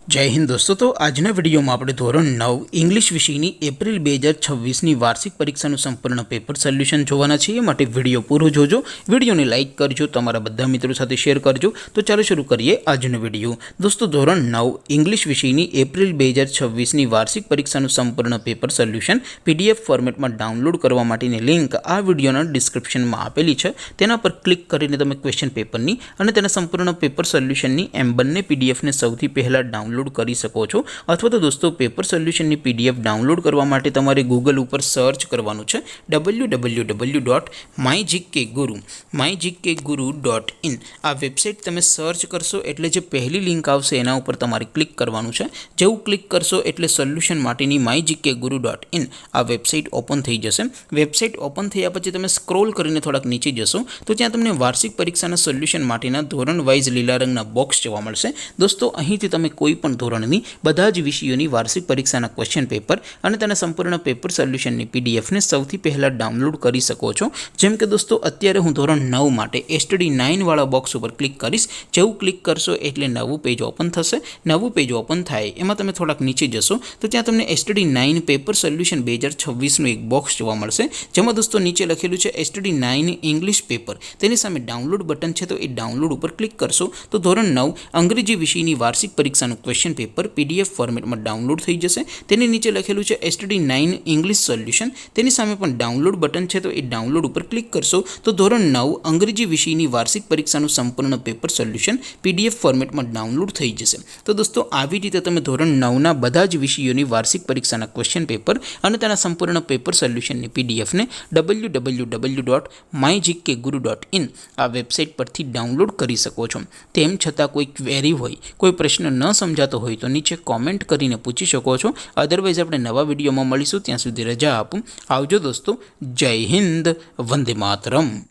जय हिंद दोस्तों। तो आजना विडियो में આપણે ધોરણ 9 ઇંગ્લિશ વિષયની એપ્રિલ 2026ની વાર્ષિક પરીક્ષાનું સંપૂર્ણ પેપર સોલ્યુશન જોવાના છે। માટે વિડિયો પૂરો જોજો, વિડિયોને લાઈક કરજો, તમારા બધા મિત્રો સાથે શેર કરજો। તો ચાલો શરૂ કરીએ આજનો વિડિયો। દોસ્તો ધોરણ 9 ઇંગ્લિશ વિષયની એપ્રિલ 2026ની વાર્ષિક પરીક્ષાનું સંપૂર્ણ પેપર સોલ્યુશન પીડીએફ ફોર્મેટમાં ડાઉનલોડ કરવા માટેની લિંક આ વિડિયોના ડિસ્ક્રિપ્શનમાં આપેલી છે। તેના પર ક્લિક કરીને તમે ક્વેશ્ચન પેપરની અને તેના સંપૂર્ણ પેપર સોલ્યુશનની એમ બંને પીડીએફને સૌથી પહેલા ડાઉનલોડ કરી શકો છો। अथवा तो दोस्तों पेपर सोल्यूशन पीडीएफ डाउनलॉड करवा माटे तमारे गूगल पर सर्च करवानुं छे www.mygkguru.in। आ वेबसाइट तमे सर्च करशो एटले जे पहली लिंक आवशे एना उपर तमारे क्लिक करवानुं छे। जेवुं क्लिक करशो एटले सोल्यूशन माटेनी mygkguru.in आ वेबसाइट ओपन थई जशे। वेबसाइट ओपन थया पछी तमे स्क्रॉल करीने थोड़ाक नीचे जशो तो त्यां तमने वार्षिक परीक्षाना सोल्यूशन माटेना धोरण वाइज लीला रंगना बॉक्स जोवा मळशे। दोस्तों અહીંથી તમે કોઈ પણ ધોરણની બધા જ વિષયોની વાર્ષિક પરીક્ષાના ક્વેશ્ચન પેપર અને તેના સંપૂર્ણ પેપર સોલ્યુશનની પીડીએફને સૌથી પહેલા ડાઉનલોડ કરી શકો છો। જેમ કે દોસ્તો અત્યારે હું ધોરણ 9 માટે એસટીડી 9 વાળા બોક્સ ઉપર ક્લિક કરીશ। જેવું ક્લિક કરશો એટલે નવું પેજ ઓપન થશે। નવું પેજ ઓપન થાય એમાં તમે થોડાક નીચે જશો તો ત્યાં તમને એસટીડી 9 પેપર સોલ્યુશન 2026નું એક બોક્સ જોવા મળશે। જેમાં દોસ્તો નીચે લખેલું છે એસટીડી 9 ઇંગ્લિશ પેપર, તેની સામે ડાઉનલોડ બટન છે તો એ ડાઉનલોડ ઉપર ક્લિક કરશો તો ધોરણ 9 અંગ્રેજી વિષયની વાર્ષિક પરીક્ષાનું ક્વેશ્ચન पेपर पीडीएफ फॉर्मेट में डाउनलॉड थी जैसे। नीचे लखेलू है एसटीडी 9 इंग्लिश सोल्यूशन, तेनी सामे पण डाउनलॉड बटन है तो ये डाउनलॉड पर क्लिक करशो तो धोरण 9 अंग्रेजी विषयनी वार्षिक परीक्षाનું संपूर्ण पेपर सोल्यूशन पीडीएफ फॉर्मेट में डाउनलॉड थी जैसे। तो दोस्तों આવી રીતે તમે ધોરણ 9 ના બધા જ વિષયોની વાર્ષિક પરીક્ષાના ક્વેશ્ચન પેપર અને તેના સંપૂર્ણ પેપર સોલ્યુશનની પીડીએફ ને www.mygkguru.in આ વેબસાઇટ પરથી ડાઉનલોડ કરી શકો છો। તેમ છતાં કોઈ ક્વેરી હોય, કોઈ પ્રશ્ન ન સમજાતો હોય તો નીચે कॉमेंट करीने पूछी शको छो। अदरवाइज अपने नवा विडियो में मळीशुं, त्यां सुधी रजा आपो। आवजो दोस्तों। जय हिंद, वंदे मातरम।